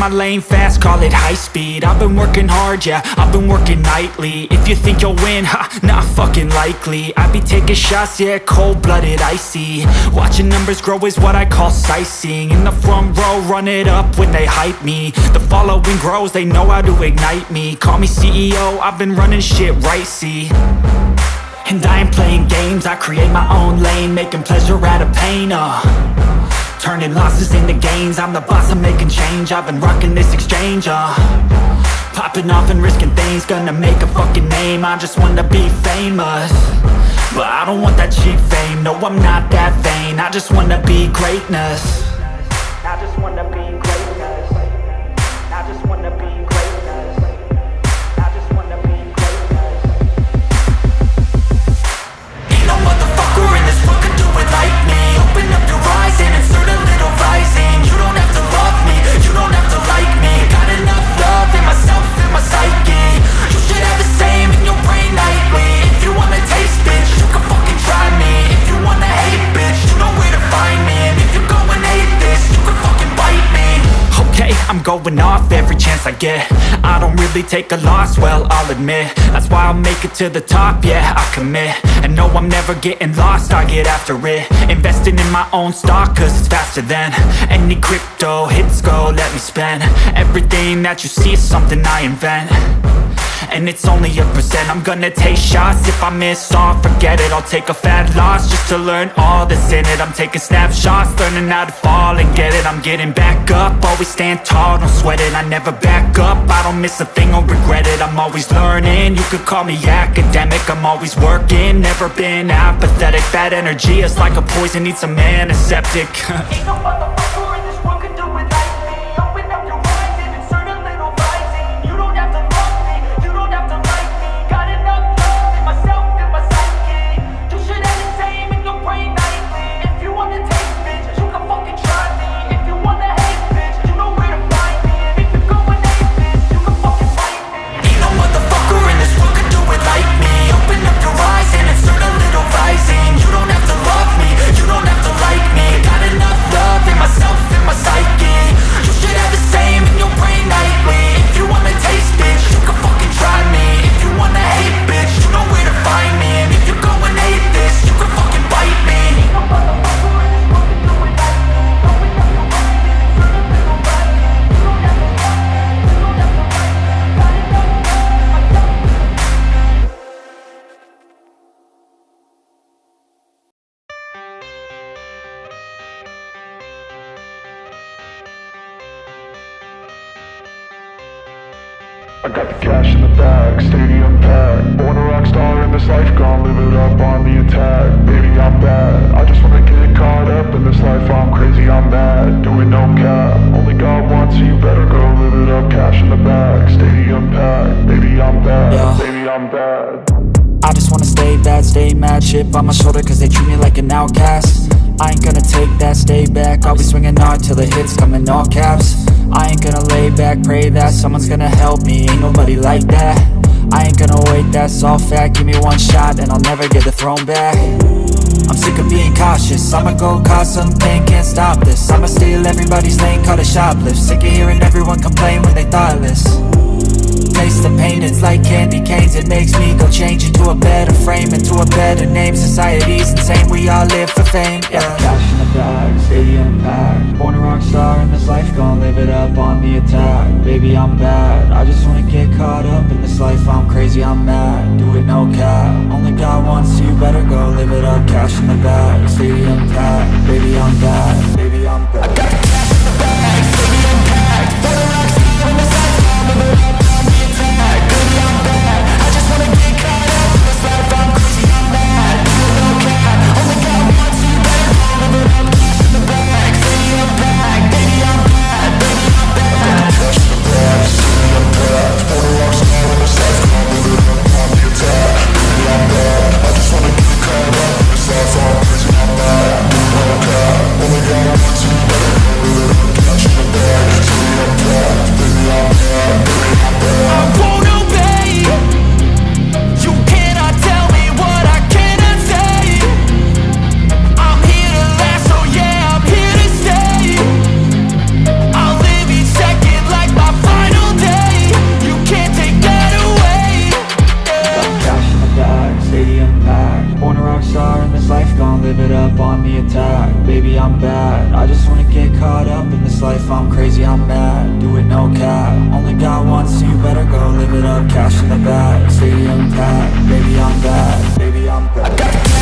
my lane fast, call it high speed. I've been working hard, yeah, I've been working nightly. If you think you'll win, ha, not fucking likely. I be taking shots, yeah, cold-blooded, icy. Watching numbers grow is what I call sightseeing. In the front row, run it up when they hype me. The following grows, they know how to ignite me. Call me CEO, I've been running shit right, see. And I ain't playing games, I create my own lane, making pleasure out of pain, turning losses into gains. I'm the boss, I'm making change. I've been rocking this exchange, popping off and risking things. Gonna make a fucking name, I just wanna be famous. But I don't want that cheap fame, no I'm not that vain. I just wanna be greatness. I just wanna be greatness. I just wanna be greatness. I just wanna be greatness. Ain't no motherfucker in this world can do it like me. Open up your eyes and insert a little rising. You don't have to love me, you don't have to like me. Got enough love in myself, in my psyche. You should have the same in your brain nightly. If you wanna taste, bitch, you can fucking try me. If you wanna hate, bitch, you know where to find me. And if you're going hate this, you can fucking bite me. Okay, I'm going off every chance I get. I don't really take a loss, well, I'll admit. That's why I'll make it to the top, yeah, I commit. And no, I'm never getting lost, I get after it. Investing in my own stock, cause it's faster than any crypto hits go, let me spend. Everything that you see is something I invent. And it's only a percent. I'm gonna take shots. If I miss all, forget it. I'll take a fat loss just to learn all that's in it. I'm taking snapshots, learning how to fall and get it. I'm getting back up, always stand tall, don't sweat it. I never back up, I don't miss a thing or regret it. I'm always learning, you could call me academic. I'm always working, never been apathetic. Bad energy is like a poison, needs some antiseptic. Ain't no motherfucker in this world can do it like me. Open up your eyes and insert a little rising. You don't have to love me, you don't have to like me. Got enough love in myself, in my psyche. You should have the same in your brain nightly. If you wanna taste, bitch, you can fucking try me. If you wanna hate, bitch, you know where to find me. And if you're going hate, bitch, you can fucking fight me. Ain't no motherfucker in this world can do it like me. Open up your eyes and insert a little rising. You don't have to love me, you don't have to like me. Got enough love in myself, in my psyche. You should have the same in your brain nightly. If you wanna taste, bitch, you can fucking try me. If you wanna hate, bitch, you know where to find me. And if you're going hate this, you can fucking bite me. Ain't no motherfucker in this world can do it like me. Open up your eyes and insert a little rising. You don't have to love me, you don't have to like me. Got enough love in myself. I got the cash in the bag, stadium packed. Born a rock star in this life, gon' live it up on the attack. Baby, I'm bad, I just wanna get caught up in this life. I'm crazy, I'm mad, doing no cap. Only God wants, so you better go live it up. Cash in the bag, stadium packed. Baby, I'm bad, Yeah. baby, I'm bad. I just wanna stay bad, stay mad. Chip on my shoulder cause they treat me like an outcast. I ain't gonna take that, stay back. I'll be swinging hard till the hits come in all caps. I ain't gonna lay back, pray that someone's gonna help me. Ain't nobody like that. I ain't gonna wait, that's all fact. Give me one shot and I'll never get the throne back. I'm sick of being cautious, I'ma go cause something, can't stop this. I'ma steal everybody's lane, call it shoplift. Sick of hearing everyone complain when they thoughtless. Taste the pain, it's like candy canes. It makes me go change into a better frame, into a better name. Society's insane, we all live for fame, yeah. Cash in the bag, stadium packed. Born a rock star in this life, gon' live it up on the attack. Baby, I'm bad, I just wanna get caught up in this life. I'm crazy, I'm mad, do it no cap. Only God wants, so you better go live it up. Cash in the bag, stadium packed. Baby, I'm bad, baby, I'm bad. I got the cash in the bag, stadium packed. Born a rock star in this life, gon' live it up. Baby, I'm bad, I just wanna get caught up in this life. I'm crazy, I'm mad, do it no cap. Only God wants, so you better go live it up. Cash in the bag, stadium packed. Baby, I'm bad, baby, I'm bad. Cash in the bag, stadium packed. Born a rock star in this life, gon' live it up on the attack. Baby, I'm bad, I just wanna get caught up in this life. I'm crazy, I'm mad, do no cap. Only God I just wanna get caught up in this life, I'm crazy, I'm mad. Do it no cap, only got one, so you better go live it up. Cash in the bag, stadium packed, baby I'm bad, baby I'm bad. I got